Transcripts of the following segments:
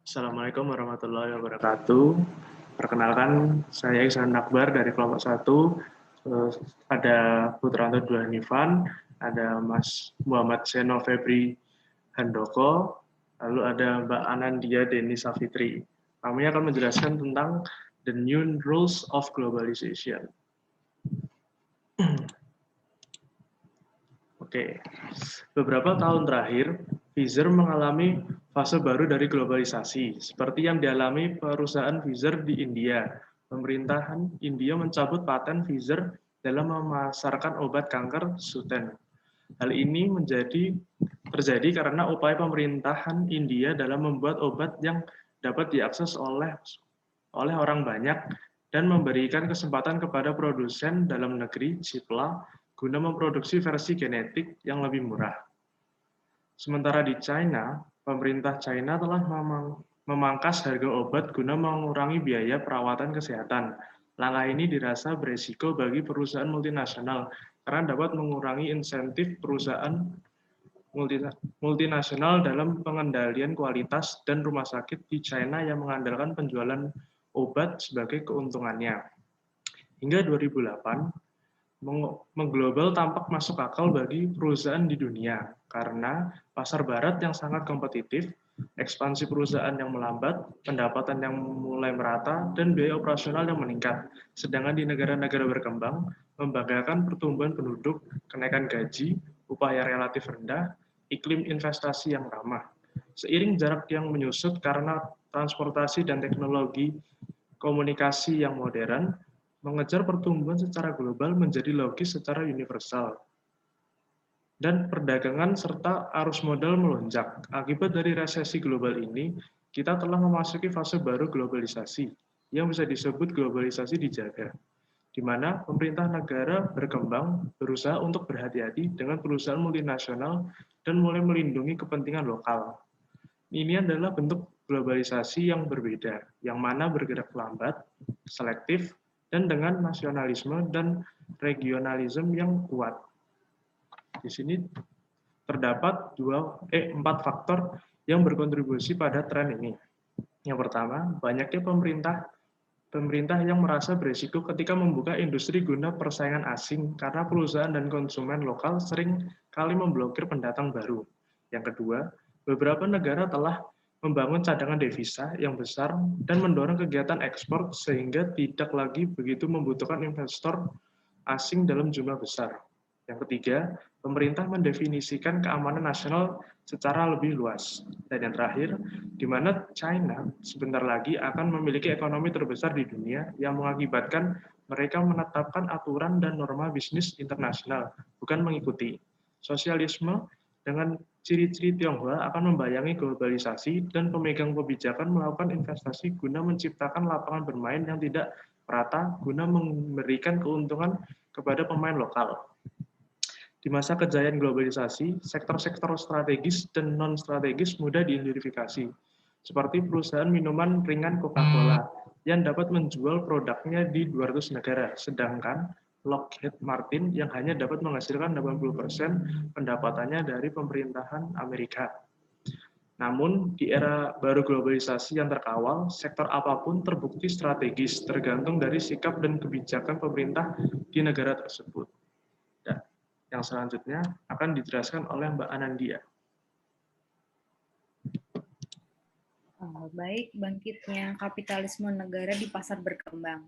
Assalamualaikum warahmatullahi wabarakatuh. Perkenalkan, saya Ihsan Akbar dari kelompok 1. Ada Putranto Duhanifan, ada Mas Muhammad Seno Febri Handoko, lalu ada Mbak Anandia Deni Safitri. Kami akan menjelaskan tentang the new rules of globalization. Oke, beberapa tahun terakhir, Pfizer mengalami fase baru dari globalisasi, seperti yang dialami perusahaan Pfizer di India. Pemerintahan India mencabut paten Pfizer dalam memasarkan obat kanker Sutent. Hal ini terjadi karena upaya pemerintahan India dalam membuat obat yang dapat diakses oleh orang banyak dan memberikan kesempatan kepada produsen dalam negeri, Cipla, guna memproduksi versi genetik yang lebih murah. Sementara di China, pemerintah China telah memangkas harga obat guna mengurangi biaya perawatan kesehatan. Langkah ini dirasa beresiko bagi perusahaan multinasional karena dapat mengurangi insentif perusahaan multinasional dalam pengendalian kualitas dan rumah sakit di China yang mengandalkan penjualan obat sebagai keuntungannya. Hingga 2008, mengglobal tampak masuk akal bagi perusahaan di dunia karena pasar barat yang sangat kompetitif, ekspansi perusahaan yang melambat, pendapatan yang mulai merata, dan biaya operasional yang meningkat. Sedangkan di negara-negara berkembang, membanggakan pertumbuhan penduduk, kenaikan gaji, upah yang relatif rendah, iklim investasi yang ramah. Seiring jarak yang menyusut karena transportasi dan teknologi komunikasi yang modern, mengejar pertumbuhan secara global menjadi logis secara universal. Dan perdagangan serta arus modal melonjak. Akibat dari resesi global ini, kita telah memasuki fase baru globalisasi, yang bisa disebut globalisasi dijaga, di mana pemerintah negara berkembang berusaha untuk berhati-hati dengan perusahaan multinasional dan mulai melindungi kepentingan lokal. Ini adalah bentuk globalisasi yang berbeda, yang mana bergerak lambat, selektif, dan dengan nasionalisme dan regionalisme yang kuat. Di sini terdapat 4 faktor yang berkontribusi pada tren ini. Yang pertama, banyaknya pemerintah yang merasa berisiko ketika membuka industri guna persaingan asing karena perusahaan dan konsumen lokal sering kali memblokir pendatang baru. Yang kedua, beberapa negara telah membangun cadangan devisa yang besar dan mendorong kegiatan ekspor sehingga tidak lagi begitu membutuhkan investor asing dalam jumlah besar. Yang ketiga, pemerintah mendefinisikan keamanan nasional secara lebih luas. Dan yang terakhir, di mana China sebentar lagi akan memiliki ekonomi terbesar di dunia yang mengakibatkan mereka menetapkan aturan dan norma bisnis internasional, bukan mengikuti. Sosialisme dengan ciri-ciri Tionghoa akan membayangi globalisasi dan pemegang kebijakan melakukan investasi guna menciptakan lapangan bermain yang tidak merata guna memberikan keuntungan kepada pemain lokal. Di masa kejayaan globalisasi, sektor-sektor strategis dan non-strategis mudah diidentifikasi, seperti perusahaan minuman ringan Coca-Cola yang dapat menjual produknya di 200 negara, sedangkan Lockheed Martin yang hanya dapat menghasilkan 80% pendapatannya dari pemerintahan Amerika. Namun, di era baru globalisasi yang terkawal, sektor apapun terbukti strategis, tergantung dari sikap dan kebijakan pemerintah di negara tersebut. Dan yang selanjutnya akan dijelaskan oleh Mbak Anandia. Baik, bangkitnya kapitalisme negara di pasar berkembang.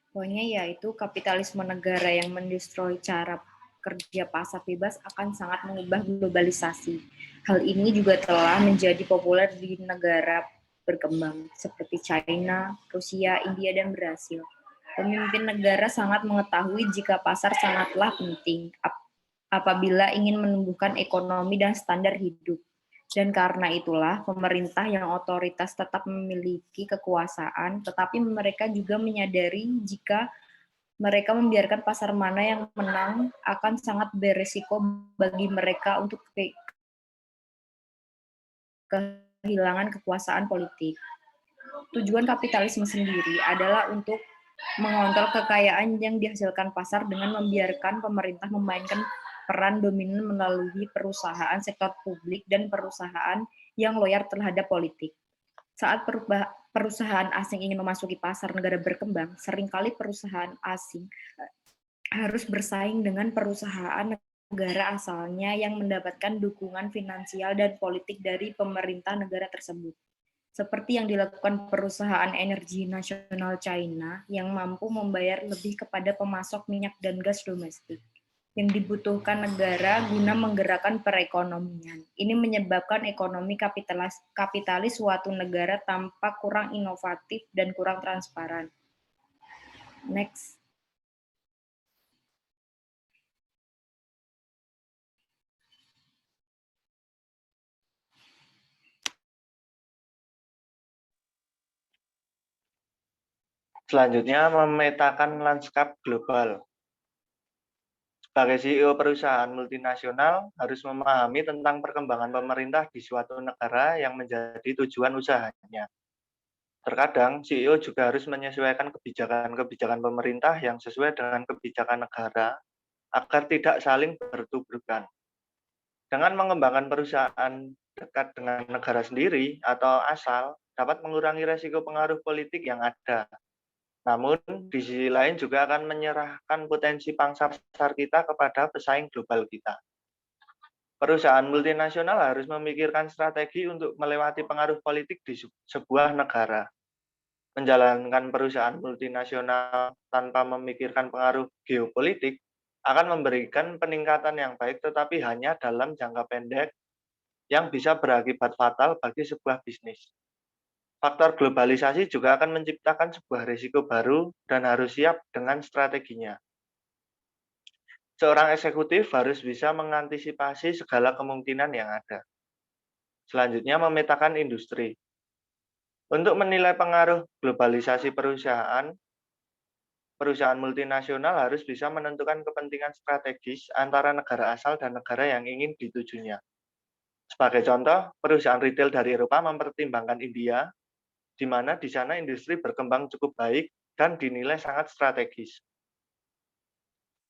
Poinnya yaitu kapitalisme negara yang mendestroy cara kerja pasar bebas akan sangat mengubah globalisasi. Hal ini juga telah menjadi populer di negara berkembang seperti China, Rusia, India, dan Brasil. Pemimpin negara sangat mengetahui jika pasar sangatlah penting apabila ingin menumbuhkan ekonomi dan standar hidup. Dan karena itulah pemerintah yang otoritas tetap memiliki kekuasaan, tetapi mereka juga menyadari jika mereka membiarkan pasar mana yang menang akan sangat beresiko bagi mereka untuk kehilangan kekuasaan politik. Tujuan kapitalisme sendiri adalah untuk mengontrol kekayaan yang dihasilkan pasar dengan membiarkan pemerintah memainkan peran dominan melalui perusahaan sektor publik dan perusahaan yang loyal terhadap politik. Saat perusahaan asing ingin memasuki pasar negara berkembang, seringkali perusahaan asing harus bersaing dengan perusahaan negara asalnya yang mendapatkan dukungan finansial dan politik dari pemerintah negara tersebut. Seperti yang dilakukan perusahaan energi nasional China yang mampu membayar lebih kepada pemasok minyak dan gas domestik yang dibutuhkan negara guna menggerakkan perekonomian. Ini menyebabkan ekonomi kapitalis suatu negara tampak kurang inovatif dan kurang transparan. Next. Selanjutnya, memetakan lanskap global. Sebagai CEO perusahaan multinasional harus memahami tentang perkembangan pemerintah di suatu negara yang menjadi tujuan usahanya. Terkadang, CEO juga harus menyesuaikan kebijakan-kebijakan pemerintah yang sesuai dengan kebijakan negara agar tidak saling bertubrukan. Dengan mengembangkan perusahaan dekat dengan negara sendiri atau asal, dapat mengurangi resiko pengaruh politik yang ada. Namun, di sisi lain juga akan menyerahkan potensi pangsa pasar kita kepada pesaing global kita. Perusahaan multinasional harus memikirkan strategi untuk melewati pengaruh politik di sebuah negara. Menjalankan perusahaan multinasional tanpa memikirkan pengaruh geopolitik akan memberikan peningkatan yang baik, tetapi hanya dalam jangka pendek yang bisa berakibat fatal bagi sebuah bisnis. Faktor globalisasi juga akan menciptakan sebuah risiko baru dan harus siap dengan strateginya. Seorang eksekutif harus bisa mengantisipasi segala kemungkinan yang ada. Selanjutnya, memetakan industri. Untuk menilai pengaruh globalisasi perusahaan multinasional harus bisa menentukan kepentingan strategis antara negara asal dan negara yang ingin ditujunya. Sebagai contoh, perusahaan retail dari Eropa mempertimbangkan India, di mana di sana industri berkembang cukup baik dan dinilai sangat strategis.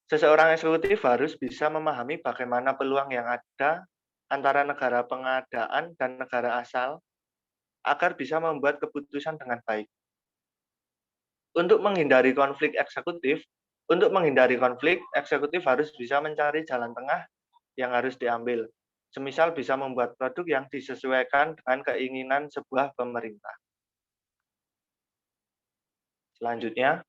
Seseorang eksekutif harus bisa memahami bagaimana peluang yang ada antara negara pengadaan dan negara asal agar bisa membuat keputusan dengan baik. Untuk menghindari konflik, eksekutif harus bisa mencari jalan tengah yang harus diambil. Semisal bisa membuat produk yang disesuaikan dengan keinginan sebuah pemerintah. Selanjutnya.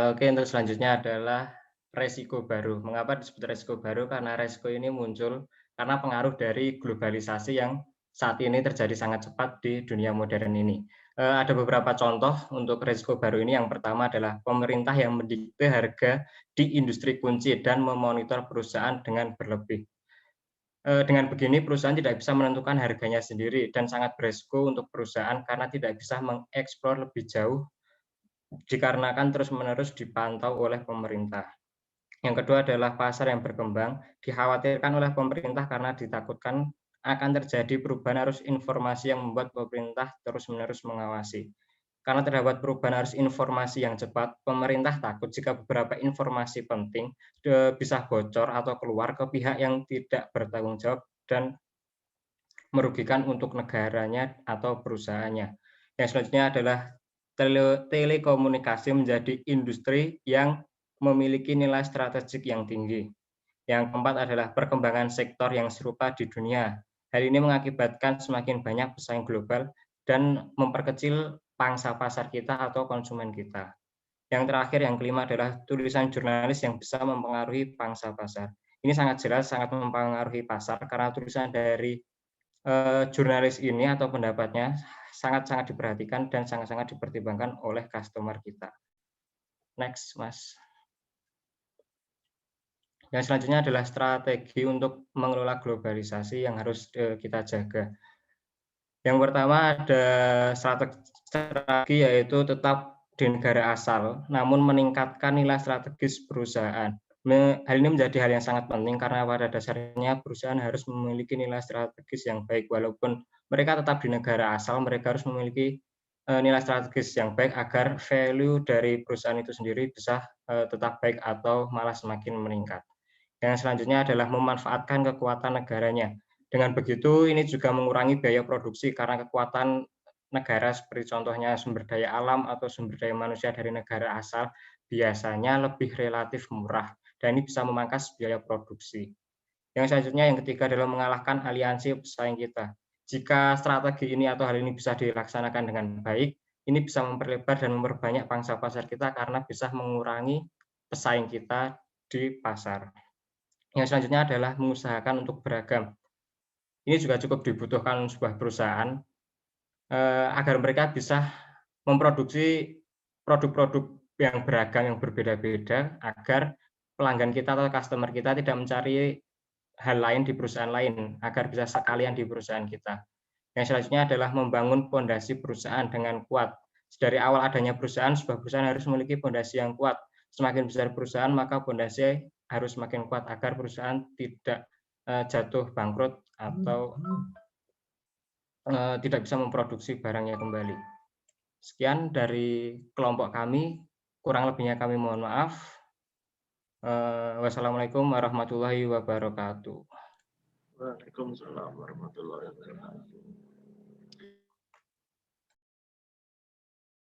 Oke, untuk selanjutnya adalah resiko baru. Mengapa disebut resiko baru? Karena resiko ini muncul karena pengaruh dari globalisasi yang saat ini terjadi sangat cepat di dunia modern ini. Ada beberapa contoh untuk resiko baru ini. Yang pertama adalah pemerintah yang mendikte harga di industri kunci dan memonitor perusahaan dengan berlebih. Dengan begini, perusahaan tidak bisa menentukan harganya sendiri dan sangat beresiko untuk perusahaan karena tidak bisa mengeksplor lebih jauh dikarenakan terus-menerus dipantau oleh pemerintah. Yang kedua adalah pasar yang berkembang, dikhawatirkan oleh pemerintah karena ditakutkan akan terjadi perubahan arus informasi yang membuat pemerintah terus-menerus mengawasi. Karena terdapat perubahan arus informasi yang cepat, pemerintah takut jika beberapa informasi penting bisa bocor atau keluar ke pihak yang tidak bertanggung jawab dan merugikan untuk negaranya atau perusahaannya. Yang selanjutnya adalah telekomunikasi menjadi industri yang memiliki nilai strategik yang tinggi. Yang keempat adalah perkembangan sektor yang serupa di dunia. Hal ini mengakibatkan semakin banyak pesaing global dan memperkecil pangsa pasar kita atau konsumen kita. Yang terakhir, yang kelima adalah tulisan jurnalis yang bisa mempengaruhi pangsa pasar. Ini sangat jelas sangat mempengaruhi pasar karena tulisan dari jurnalis ini atau pendapatnya sangat-sangat diperhatikan dan sangat-sangat dipertimbangkan oleh customer kita. Next, Mas. Yang selanjutnya adalah strategi untuk mengelola globalisasi yang harus kita jaga. Yang pertama ada strategi yaitu tetap di negara asal, namun meningkatkan nilai strategis perusahaan. Hal ini menjadi hal yang sangat penting karena pada dasarnya perusahaan harus memiliki nilai strategis yang baik. Walaupun mereka tetap di negara asal, mereka harus memiliki nilai strategis yang baik agar value dari perusahaan itu sendiri bisa tetap baik atau malah semakin meningkat. Yang selanjutnya adalah memanfaatkan kekuatan negaranya. Dengan begitu, ini juga mengurangi biaya produksi karena kekuatan negara seperti contohnya sumber daya alam atau sumber daya manusia dari negara asal biasanya lebih relatif murah dan ini bisa memangkas biaya produksi. Yang selanjutnya, yang ketiga adalah mengalahkan aliansi pesaing kita. Jika strategi ini atau hal ini bisa dilaksanakan dengan baik, ini bisa memperlebar dan memperbanyak pangsa pasar kita karena bisa mengurangi pesaing kita di pasar. Yang selanjutnya adalah mengusahakan untuk beragam. Ini juga cukup dibutuhkan sebuah perusahaan agar mereka bisa memproduksi produk-produk yang beragam, yang berbeda-beda, agar pelanggan kita atau customer kita tidak mencari hal lain di perusahaan lain, agar bisa sekalian di perusahaan kita. Yang selanjutnya adalah membangun fondasi perusahaan dengan kuat. Dari awal adanya perusahaan, sebuah perusahaan harus memiliki fondasi yang kuat. Semakin besar perusahaan, maka fondasi harus semakin kuat agar perusahaan tidak jatuh bangkrut atau tidak bisa memproduksi barangnya kembali. Sekian dari kelompok kami, kurang lebihnya kami mohon maaf. Wassalamualaikum warahmatullahi wabarakatuh. Waalaikumsalam warahmatullahi wabarakatuh.